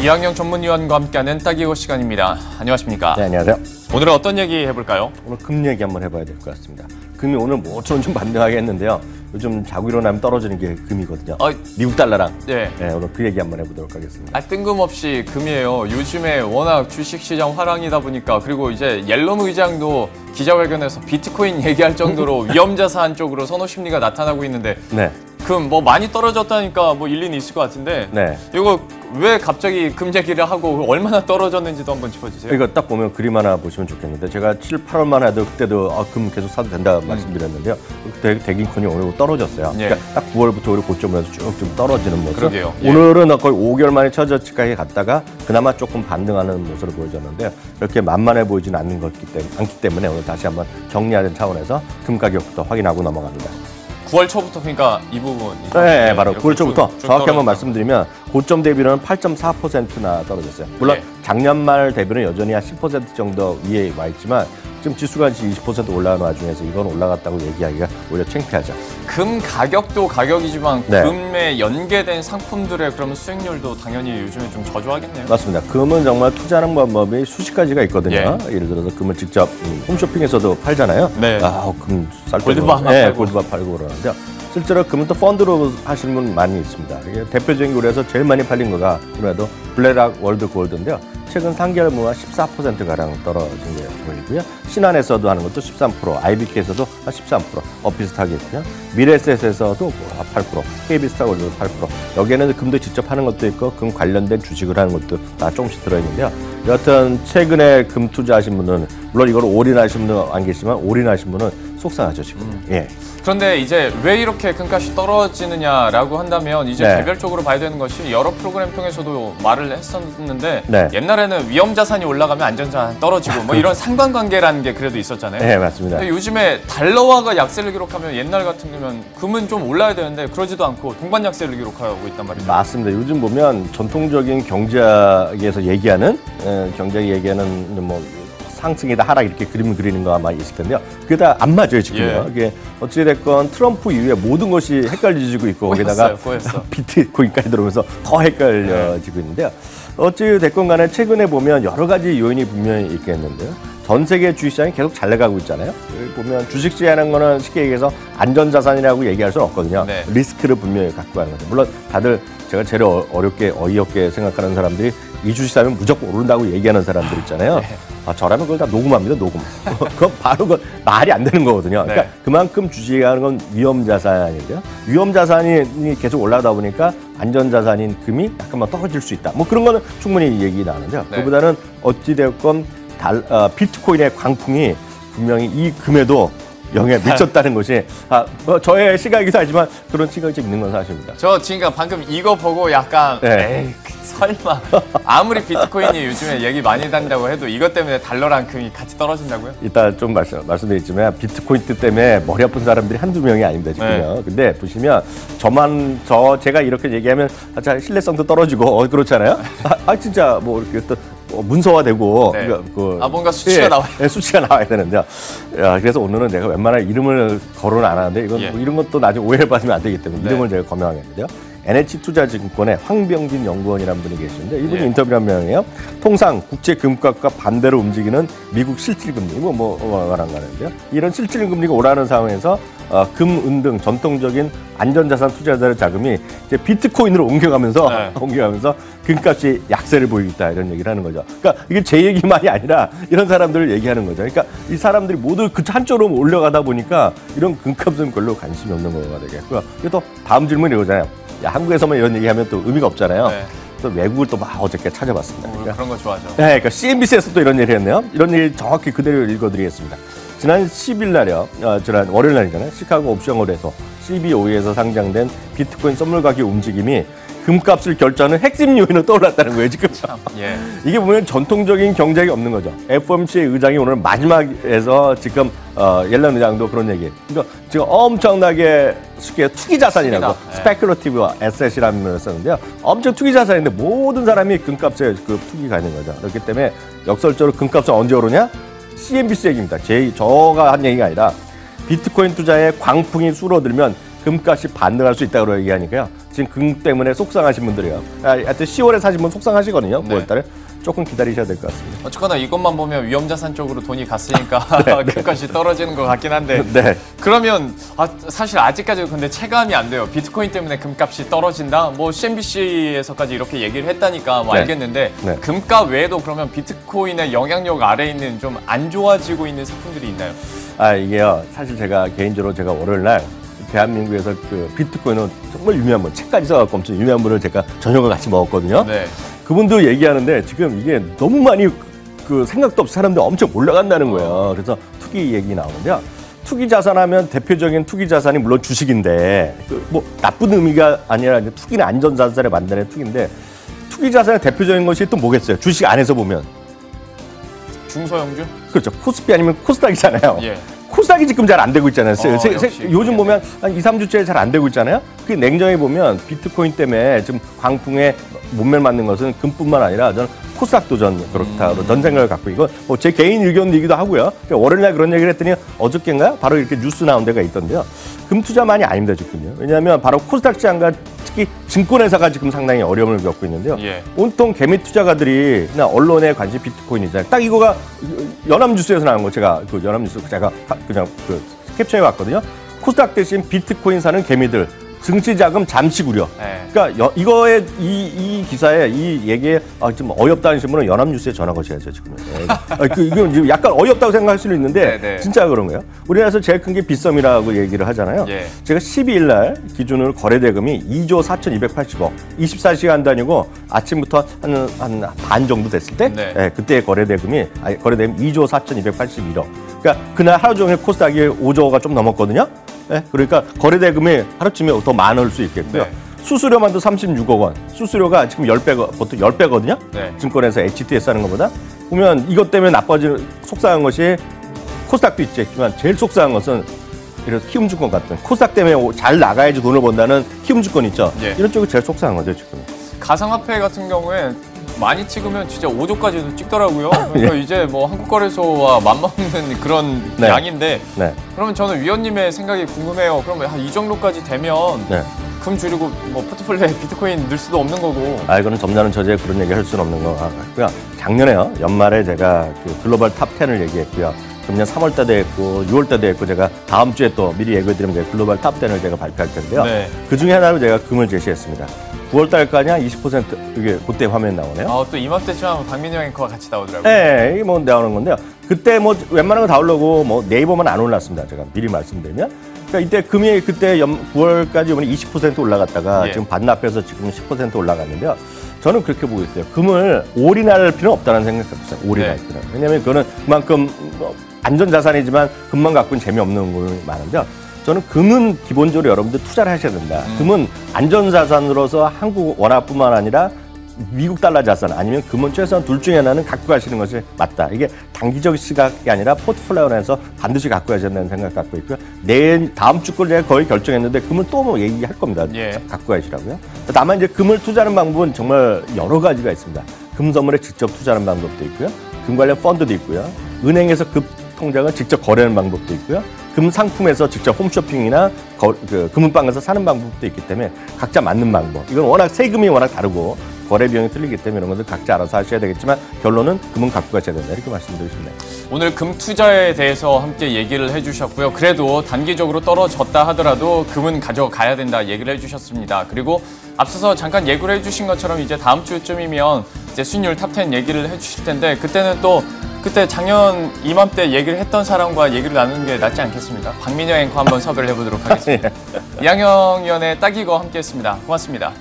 이학영 전문위원과 함께하는 딱이거 시간입니다. 안녕하십니까? 네, 안녕하세요. 오늘은 어떤 얘기 해볼까요? 오늘 금 얘기 한번 해봐야 될 것 같습니다. 금이 오늘 뭐처럼 좀 반등하게 했는데요. 요즘 자고 일어나면 떨어지는 게 금이거든요. 미국 달러랑. 네. 오늘 그 얘기 한번 해보도록 하겠습니다. 뜬금없이 금이에요. 요즘에 워낙 주식시장 화랑이다 보니까, 그리고 이제 옐런 의장도 기자회견에서 비트코인 얘기할 정도로 위험자산 쪽으로 선호 심리가 나타나고 있는데, 네. 금 뭐 많이 떨어졌다니까 뭐 일리는 있을 것 같은데, 네. 이거 왜 갑자기 금 얘기를 하고 얼마나 떨어졌는지도 한번 짚어주세요. 이거 딱 보면 그림 하나 보시면 좋겠는데, 제가 7, 8월만 해도 그때도 금 계속 사도 된다 말씀드렸는데요. 그때 대긴콘이 오늘 떨어졌어요. 예. 그러니까 딱 9월부터 우리 고점에서 쭉 좀 떨어지는 모습. 그러게요. 예. 오늘은 거의 5개월 만에 최저치까지 갔다가 그나마 조금 반등하는 모습을 보여줬는데요. 그렇게 만만해 보이지는 않기 때문에 오늘 다시 한번 정리하는 차원에서 금 가격부터 확인하고 넘어갑니다. 9월 초부터, 그러니까 이 부분. 네, 바로 9월 초부터 쭉 정확히 한번 말씀드리면 고점 대비로는 8.4%나 떨어졌어요. 물론 작년 말 대비는 여전히 한 10% 정도 위에 와 있지만 지금 지수가 20% 올라가는 와중에서 이건 올라갔다고 얘기하기가 오히려 창피하죠. 금 가격도 가격이지만 네. 금에 연계된 상품들의 그러면 수익률도 당연히 요즘에 좀 저조하겠네요. 맞습니다. 금은 정말 투자하는 방법이 수십 가지가 있거든요. 예를 들어서 금을 직접 홈쇼핑에서도 팔잖아요. 네. 금 쌀 때 골드바 팔고. 골드바 팔고 그러는데요. 실제로 금은 또 펀드로 하시는 분 많이 있습니다. 이게 대표적인 거에서 제일 많이 팔린 거가 그래도 블랙락 월드 골드인데요. 최근 3개월무가 14%가량 떨어진 게 보이고요. 신한에서도 하는 것도 13%, IBK에서도 한 13%, 비슷하겠고요. 미래에셋에서도 8%, KB스타월드도 8%. 여기에는 금도 직접 하는 것도 있고 금 관련된 주식을 하는 것도 다 조금씩 들어있는데요. 여하튼 최근에 금 투자하신 분은 물론 이걸 올인하신 분은 안 계시지만 올인하신 분은 속상하죠 지금. 예. 그런데 이제 왜 이렇게 금값이 떨어지느냐라고 한다면 이제 네. 개별적으로 봐야 되는 것이 여러 프로그램 통해서도 말을 했었는데 네. 옛날에는 위험자산이 올라가면 안전자산 떨어지고 뭐 이런 상관관계라는 게 그래도 있었잖아요. 네, 맞습니다. 근데 요즘에 달러화가 약세를 기록하면 옛날 같은 경우면 금은 좀 올라야 되는데 그러지도 않고 동반 약세를 기록하고 있단 말이죠. 맞습니다. 요즘 보면 전통적인 경제학에서 얘기하는 뭐 상승이다 하락 이렇게 그림을 그리는 거 아마 있을 텐데요. 그게 다 안 맞아요 지금요. 이게 어찌됐건 트럼프 이후에 모든 것이 헷갈려지고 있고 거기다가 비트코인까지 들어오면서 더 헷갈려지고 있는데요. 어찌됐건 간에 최근에 보면 여러 가지 요인이 분명히 있겠는데요. 전 세계 주식시장이 계속 잘 나가고 있잖아요. 여기 보면 주식시장이라는 거는 쉽게 얘기해서 안전자산이라고 얘기할 수는 없거든요. 네. 리스크를 분명히 갖고 가는 거죠. 물론 다들 제가 제일 어이없게 생각하는 사람들이 이 주식 사면 무조건 오른다고 얘기하는 사람들 있잖아요. 네. 저라면 그걸 다 녹음합니다, 녹음. 그건 바로 말이 안 되는 거거든요. 그러니까 그만큼 주식이라는 건 위험자산인데요. 위험자산이 계속 올라가다 보니까 안전자산인 금이 약간만 떨어질 수 있다. 뭐 그런 거는 충분히 얘기 나는데요. 네. 그보다는 어찌되었건 비트코인의 광풍이 분명히 이 금에도 영향을 미쳤다는 것이 저의 시각이기도 하지만 그런 시각이 좀 있는 건 사실입니다. 저 지금 방금 이거 보고 약간 에이 설마 아무리 비트코인이 요즘에 얘기 많이 단다고 해도 이것 때문에 달러랑 금이 같이 떨어진다고요? 이따 좀 말씀드리지만 비트코인 때문에 머리 아픈 사람들이 한두 명이 아닙니다 지금요. 근데 보시면 제가 이렇게 얘기하면 신뢰성도 떨어지고 그렇잖아요. 진짜 뭐 이렇게 또 문서화되고 뭔가 수치가 나와요. 수치가 나와야 되는데 그래서 오늘은 내가 웬만한 이름을 거론을 안 하는데 이건 뭐 이런 것도 나중에 오해를 받으면 안 되기 때문에 이름을 제가 거명하겠는데요. NH투자증권의 황병진 연구원이라는 분이 계시는데 이분이 인터뷰를 한 명이에요. 통상 국제 금값과 반대로 움직이는 미국 실질금리 뭐 말한 거는데요. 이런 실질금리가 오라는 상황에서 금, 은 등 전통적인 안전자산 투자자의 자금이 이제 비트코인으로 옮겨가면서 금값이 약세를 보이고 있다 이런 얘기를 하는 거죠. 그러니까 이게 제 얘기만이 아니라 이런 사람들을 얘기하는 거죠. 그러니까 이 사람들이 모두 그 한쪽으로 올려가다 보니까 이런 금값은 별로 관심이 없는 거가 되겠고요. 그리고 또 다음 질문이 이거잖아요. 한국에서만 이런 얘기하면 또 의미가 없잖아요. 그래서 외국을 또 막 어저께 찾아봤습니다. 그런 거 좋아하죠. 네, 그러니까 CNBC에서 또 이런 얘기를 했네요. 이런 얘기 정확히 그대로 읽어드리겠습니다. 지난 10일 날이요. 지난 월요일 날이잖아요. 시카고 옵션거래소 CBOE에서 상장된 비트코인 선물 가격 움직임이 금값을 결정하는 핵심 요인으로 떠올랐다는 거예요, 지금. 이게 보면 전통적인 경쟁이 없는 거죠. FOMC의 의장이 오늘 마지막에서 지금 옐런 의장도 그런 얘기예요. 그러니까 지금 엄청나게 쉽게 투기 자산이라고 스페큘러티브 에셋이라는 말을 썼는데요. 엄청 투기 자산인데 모든 사람이 금값에 그 투기가 있는 거죠. 그렇기 때문에 역설적으로 금값은 언제 오르냐? CNBC 얘기입니다. 저가 한 얘기가 아니라 비트코인 투자에 광풍이 줄어들면 금값이 반등할 수 있다고 얘기하니까요. 지금 금 때문에 속상하신 분들이요. 하여튼 10월에 사신 분 속상하시거든요. 네. 9월달에. 조금 기다리셔야 될 것 같습니다. 어쨌거나 이것만 보면 위험자산 쪽으로 돈이 갔으니까 금값이 떨어지는 것 같긴 한데 네. 그러면 사실 아직까지 근데 체감이 안 돼요. 비트코인 때문에 금값이 떨어진다? 뭐 CNBC에서까지 이렇게 얘기를 했다니까 뭐 네. 알겠는데 네. 금값 외에도 그러면 비트코인의 영향력 아래에 있는 좀 안 좋아지고 있는 상품들이 있나요? 이게요. 사실 제가 개인적으로 제가 월요일 날 대한민국에서 그 비트코인은 정말 유명한 분, 책까지 써갖고 엄청 유명한 분을 제가 저녁을 같이 먹었거든요. 네. 그분도 얘기하는데 지금 이게 너무 많이 그 생각도 없이 사람들 엄청 올라간다는 거예요. 그래서 투기 얘기 나오는데요. 투기 자산하면 대표적인 투기 자산이 물론 주식인데 뭐 나쁜 의미가 아니라 이제 투기는 안전 자산을 만드는 투기인데 투기 자산의 대표적인 것이 또 뭐겠어요? 주식 안에서 보면 중소형주? 그렇죠. 코스피 아니면 코스닥이잖아요. 예. 코스닥이 지금 잘 안 되고 있잖아요. 역시. 요즘 보면 한 2, 3주째 잘 안 되고 있잖아요. 그 냉정히 보면 비트코인 때문에 지금 광풍에 못매를 맞는 것은 금뿐만 아니라 저는 코스닥도 그렇다고 전 생각을 갖고 이거 뭐 제 개인 의견이기도 하고요. 월요일날 그런 얘기를 했더니 어저께인가요? 바로 이렇게 뉴스 나온 데가 있던데요. 금 투자만이 아닙니다 지금요. 왜냐하면 바로 코스닥 시장과 특히 증권회사가 지금 상당히 어려움을 겪고 있는데요. 예. 온통 개미 투자가들이나 언론에 관심 비트코인이잖아요. 딱 이거가 연합뉴스에서 나온 거 제가 그 연합뉴스 제가 그냥 그 캡처해 왔거든요. 코스닥 대신 비트코인 사는 개미들 증시 자금 잠시 구려. 네. 그러니까 이거에 이 기사에 이 얘기에 좀 어이없다 하시는 분은 연합뉴스에 전화 거셔야죠 지금. 이건 지금 약간 어이없다고 생각할 수는 있는데 네. 진짜 그런 거예요. 우리나라에서 제일 큰 게 빗썸이라고 얘기를 하잖아요. 예. 제가 12일 날 기준으로 거래 대금이 2조 4,280억, 24시간 단위고 아침부터 한 반 정도 됐을 때, 네. 그때 거래 대금이 2조 4,281억. 그러니까 그날 하루 종일 코스닥이 5조가 좀 넘었거든요. 그러니까 거래 대금이 하루쯤에 더 많을 수 있겠고요. 네. 수수료만도 36억 원. 수수료가 지금 10배가 보통 10배거든요. 네. 증권에서 HTS 하는 것보다. 보면 이것 때문에 나빠지는 속상한 것이 코스닥도 있지만 제일 속상한 것은 이런 키움증권 같은 코스닥 때문에 잘 나가야지 돈을 번다는 키움증권 있죠. 예. 이런 쪽이 제일 속상한 거죠 지금. 가상화폐 같은 경우에 많이 찍으면 진짜 5조까지도 찍더라고요. 그러니까 이제 뭐 한국거래소와 맞먹는 그런 네. 양인데 네. 그러면 저는 위원님의 생각이 궁금해요. 그러면 이 정도까지 되면 네. 금 줄이고 뭐 포트폴리오에 비트코인 넣을 수도 없는 거고. 이거는 점잖은 처지에 그런 얘기 할 수는 없는 거 같고요. 작년에요. 연말에 제가 그 글로벌 탑 10을 얘기했고요. 금년 3월 때도 했고 6월 때도 했고 제가 다음 주에 또 미리 예고해드리면 제가 글로벌 탑 10을 제가 발표할 텐데요. 네. 그 중에 하나로 제가 금을 제시했습니다. 9월 달까지 한 20% 이게 그때 화면 나오네요. 또 이맘때쯤 하면 박민영 앵커가 같이 나오더라고요. 네, 이게 뭐 나오는 건데요. 그때 뭐 웬만한 거 다 올라오고 뭐 네이버만 안 올랐습니다. 제가 미리 말씀드리면. 그러니까 이때 금이 그때 9월까지 오면 20% 올라갔다가 예. 지금 반납해서 지금 10% 올라갔는데요. 저는 그렇게 보고 있어요. 금을 올인할 필요는 없다는 생각이 들어요. 올인할 필요는. 왜냐하면 그거는 그만큼 뭐 안전자산이지만 금만 갖고는 재미없는 부분이 많은데요. 저는 금은 기본적으로 여러분들 투자를 하셔야 된다. 금은 안전자산으로서 한국 원화뿐만 아니라 미국 달러 자산 아니면 금은 최소한 둘 중에 하나는 갖고 가시는 것이 맞다. 이게 단기적 시각이 아니라 포트폴리오에서 반드시 갖고 가셔야 된다는 생각 갖고 있고요. 다음 주 걸 제가 거의 결정했는데 금은 또 뭐 얘기할 겁니다. 예. 갖고 가시라고요. 다만 이제 금을 투자하는 방법은 정말 여러 가지가 있습니다. 금 선물에 직접 투자하는 방법도 있고요. 금 관련 펀드도 있고요. 은행에서 금 통장을 직접 거래하는 방법도 있고요. 금 상품에서 직접 홈쇼핑이나 금은방에서 사는 방법도 있기 때문에 각자 맞는 방법. 이건 워낙 세금이 워낙 다르고 거래 비용이 틀리기 때문에 이런 것들 각자 알아서 하셔야 되겠지만 결론은 금은 갖고 가셔야 된다. 이렇게 말씀드리고 싶네요. 오늘 금 투자에 대해서 함께 얘기를 해주셨고요. 그래도 단기적으로 떨어졌다 하더라도 금은 가져가야 된다 얘기를 해주셨습니다. 그리고 앞서서 잠깐 예고를 해주신 것처럼 이제 다음 주쯤이면 이제 수익률 탑10 얘기를 해주실 텐데 그때는 또 그때 작년 이맘때 얘기를 했던 사람과 얘기를 나누는 게 낫지 않겠습니까? 박민영 앵커 한번 섭외를 해보도록 하겠습니다. 이항영 위원의 딱이거 함께했습니다. 고맙습니다.